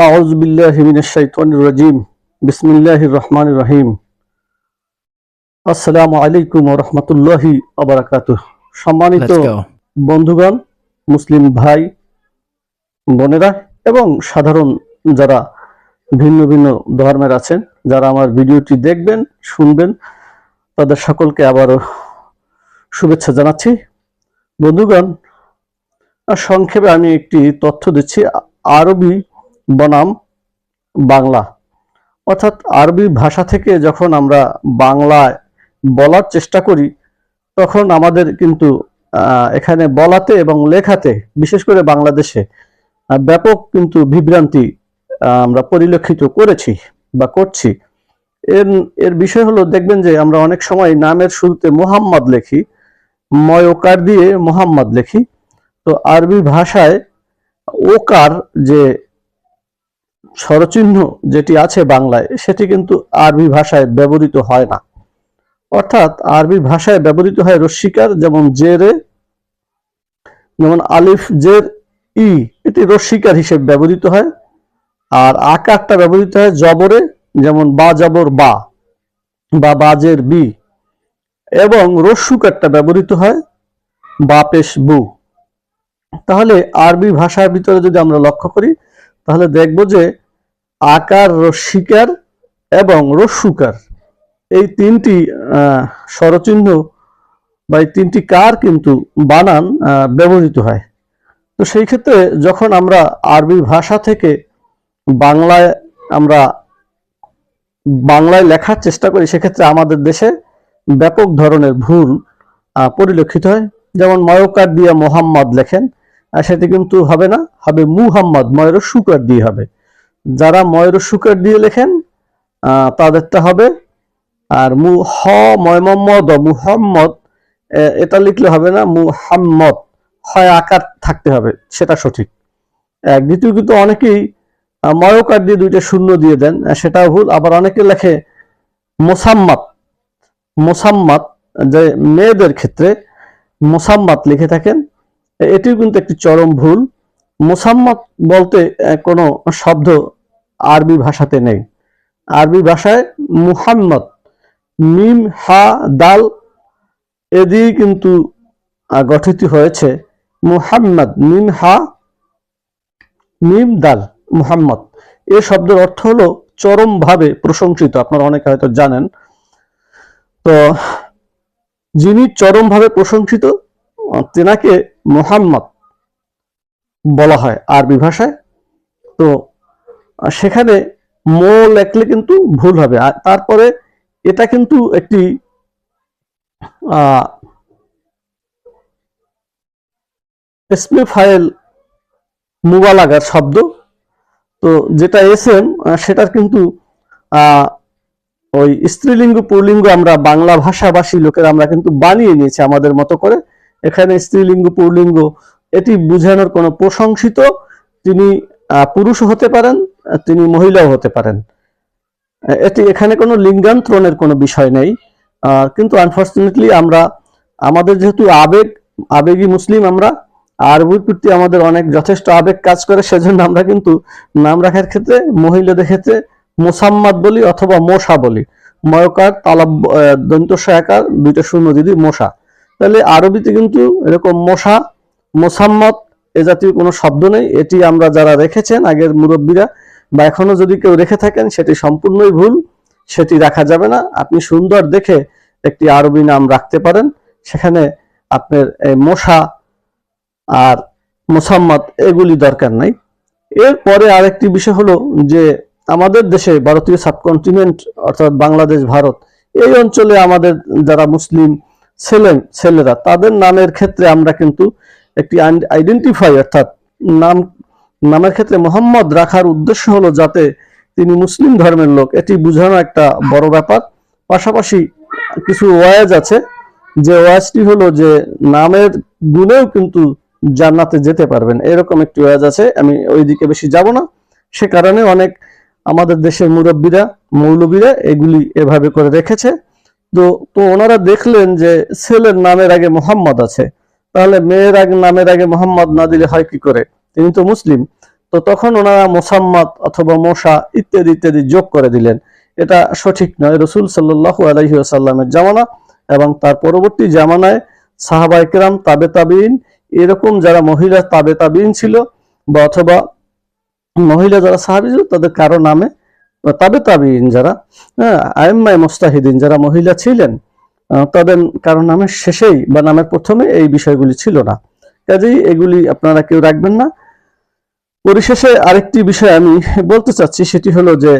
আউযু বিল্লাহি মিনাশ শাইতানির রাজিম। বিসমিল্লাহির রহমানির রহিম। আসসালামু আলাইকুম ওয়া রাহমাতুল্লাহি ওয়া বারাকাতুহু। সম্মানিত Let's go. বন্ধুগণ, মুসলিম ভাই বোনেরা এবং সাধারণ যারা ভিন্ন ভিন্ন ধর্মের আছেন, যারা আমার ভিডিওটি দেখবেন শুনবেন, তাদের সকলকে আবারও শুভেচ্ছা জানাচ্ছি। বন্ধুগণ, সংক্ষেপে আমি একটি তথ্য দিচ্ছি। আরবি বনাম বাংলা, অর্থাৎ আরবি ভাষা থেকে যখন আমরা বাংলায় বলার চেষ্টা করি, তখন আমাদের কিন্তু এখানে বলাতে এবং লেখাতে, বিশেষ করে বাংলাদেশে ব্যাপক কিন্তু বিভ্রান্তি আমরা পরিলক্ষিত করেছি বা করছি। এর এর বিষয় হলো, দেখবেন যে আমরা অনেক সময় নামের শুরুতে মোহাম্মদ লিখি, ময়কার দিয়ে মোহাম্মদ লিখি। তো আরবি ভাষায় ওকার যে স্বরচিহ্ন যেটি আছে বাংলায়, সেটি কিন্তু আরবি ভাষায় ব্যবহৃত হয় না। অর্থাৎ আরবি ভাষায় ব্যবহৃত হয় রস্যিকার, যেমন জেরে, যেমন আলিফ জের ই, এটি রস্যিকার হিসেবে ব্যবহৃত হয়। আর আকারটা ব্যবহৃত হয় জবরে, যেমন বা জবর বা, বা বাজের বি। এবং রস্যুকারটা ব্যবহৃত হয় বা পেশ বু। তাহলে আরবি ভাষার ভিতরে যদি আমরা লক্ষ্য করি, তাহলে দেখব যে আকার, রস্যিকার এবং রস্যুকার, এই তিনটি স্বরচিহ্ন বা এই তিনটি কার কিন্তু বানান ব্যবহৃত হয়। তো সেই ক্ষেত্রে যখন আমরা আরবি ভাষা থেকে বাংলায় আমরা বাংলায় লেখার চেষ্টা করি, সেক্ষেত্রে আমাদের দেশে ব্যাপক ধরনের ভুল পরিলক্ষিত হয়। যেমন ময়কার দিয়ে মোহাম্মদ লেখেন, সেটি কিন্তু হবে না, হবে মুহাম্মদ, ময়ের সুকার দিয়ে হবে। যারা ময়ের সুকার দিয়ে লেখেন তাদেরটা হবে। আর ময়মম্মদ মুহাম্মদ, এটা লিখলে হবে না, মুহাম্মদ, হয় আকার থাকতে হবে, সেটা সঠিক। দ্বিতীয়, কিন্তু অনেকেই ময়কার দিয়ে দুইটা শূন্য দিয়ে দেন, সেটাও ভুল। আবার অনেকে লেখে মোসাম্মাত, মোসাম্মাত, যে মেয়েদের ক্ষেত্রে মোসাম্মাত লিখে থাকেন, এটিও কিন্তু একটি চরম ভুল। মোসাম্মাত বলতে কোনো শব্দ আরবি ভাষাতে নেই। আরবি ভাষায় মুহাম্মদ, মিম হা দাল এ দিয়ে কিন্তু গঠিত হয়েছে মুহাম্মদ, মিম হা মিম দাল, মুহাম্মদ। এ শব্দের অর্থ হলো চরমভাবে প্রশংসিত। আপনারা অনেকে হয়তো জানেন। তো যিনি চরমভাবে প্রশংসিত, তেনাকে মুহাম্মদ বলা হয় আরবি ভাষায়। তো সেখানে মো লেখলে কিন্তু ভুল হবে। আর তারপরে এটা কিন্তু একটি ইসমে ফাইল মুবালাগার শব্দ। তো যেটা এসএম, সেটার কিন্তু ওই স্ত্রীলিঙ্গ পুল্লিঙ্গ আমরা বাংলা ভাষাভাষী লোকেরা আমরা কিন্তু বানিয়ে নিয়েছি আমাদের মতো করে। এখানে স্ত্রীলিঙ্গ পুল্লিঙ্গ এটি বোঝানোর কোনো প্রশংসিত, তিনি পুরুষও হতে পারেন, তিনি মহিলাও হতে পারেন। এটি এখানে কোনো লিঙ্গান্তরণের কোনো বিষয় নেই। কিন্তু আনফর্চুনেটলি আমরা, আমাদের যেহেতু আবেগী মুসলিম, আমরা আরবির প্রতি আমাদের অনেক যথেষ্ট আবেগ কাজ করে, সেজন্য আমরা কিন্তু নাম রাখার ক্ষেত্রে মহিলাদের ক্ষেত্রে মোসাম্মাদ বলি অথবা মোশা বলি। ময়কার তালাব দন্তস্ব একার দুইটা শূন্য দিদি মোশা। তাহলে আরবিতে কিন্তু এরকম মোশা, মোসাম্মদ এ জাতীয় কোনো শব্দ নেই। এটি আমরা যারা রেখেছেন আগের মুরব্বীরা, বা এখনো যদি কেউ রেখে থাকেন, সেটি সম্পূর্ণই ভুল, সেটি রাখা যাবে না। আপনি সুন্দর দেখে একটি আরবি নাম রাখতে পারেন, সেখানে আপনার মোশা আর মোসাম্মদ এগুলি দরকার নাই। এরপরে আরেকটি বিষয় হলো যে আমাদের দেশে, ভারতীয় সাবকন্টিনেন্ট অর্থাৎ বাংলাদেশ, ভারত, এই অঞ্চলে আমাদের যারা মুসলিম ছেলেরা, তাদের নামের ক্ষেত্রে আমরা কিন্তু একটি আইডেন্টিফাই, অর্থাৎ নামের ক্ষেত্রে মোহাম্মদ রাখার উদ্দেশ্য হলো যাতে তিনি মুসলিম ধর্মের লোক, এটি বোঝানো একটা বড় ব্যাপার। পাশাপাশি কিছু ওয়াজ আছে, যে ওয়াজটি হলো যে নামের গুণেও কিন্তু জান্নাতে যেতে পারবেন, এরকম একটি ওয়াজ আছে। আমি ওইদিকে বেশি যাব না, সে কারণে অনেক আমাদের দেশের মুরব্বীরা, মৌলবীরা এগুলি এভাবে করে রেখেছে। তো ওনারা দেখলেন যে ছেলের নামের আগে মোহাম্মদ আছে, তাহলে মেয়ের নামের আগে মোহাম্মদ না দিলে হয় কি করে? তিনি তো মুসলিম। তো তখন ওনারা মোসাম্মদ অথবা মোসা ইত্যাদি ইত্যাদি যোগ করে দিলেন। এটা সঠিক নয়। রাসূল সাল্লাল্লাহু আলাইহি ওয়াসাল্লামের জামানা এবং তার পরবর্তী জামানায় সাহাবায়ে কেরাম, তাবে তাবিঈন, এরকম যারা মহিলা তাবে তাবিঈন ছিল বা অথবা মহিলা যারা সাহাবী ছিল তাদের কারো নামে, তাবে তাবিঈন যারা, আইম্মায়ে মুজতাহিদিন যারা মহিলা ছিলেন, তাদের কারো নামের শেষেই বা নামের প্রথমে এই বিষয়গুলি ছিল না। কাজেই এগুলি আপনারা কেউ রাখবেন না। পরিশেষে আরেকটি বিষয় আমি বলতে চাচ্ছি, সেটি হলো যে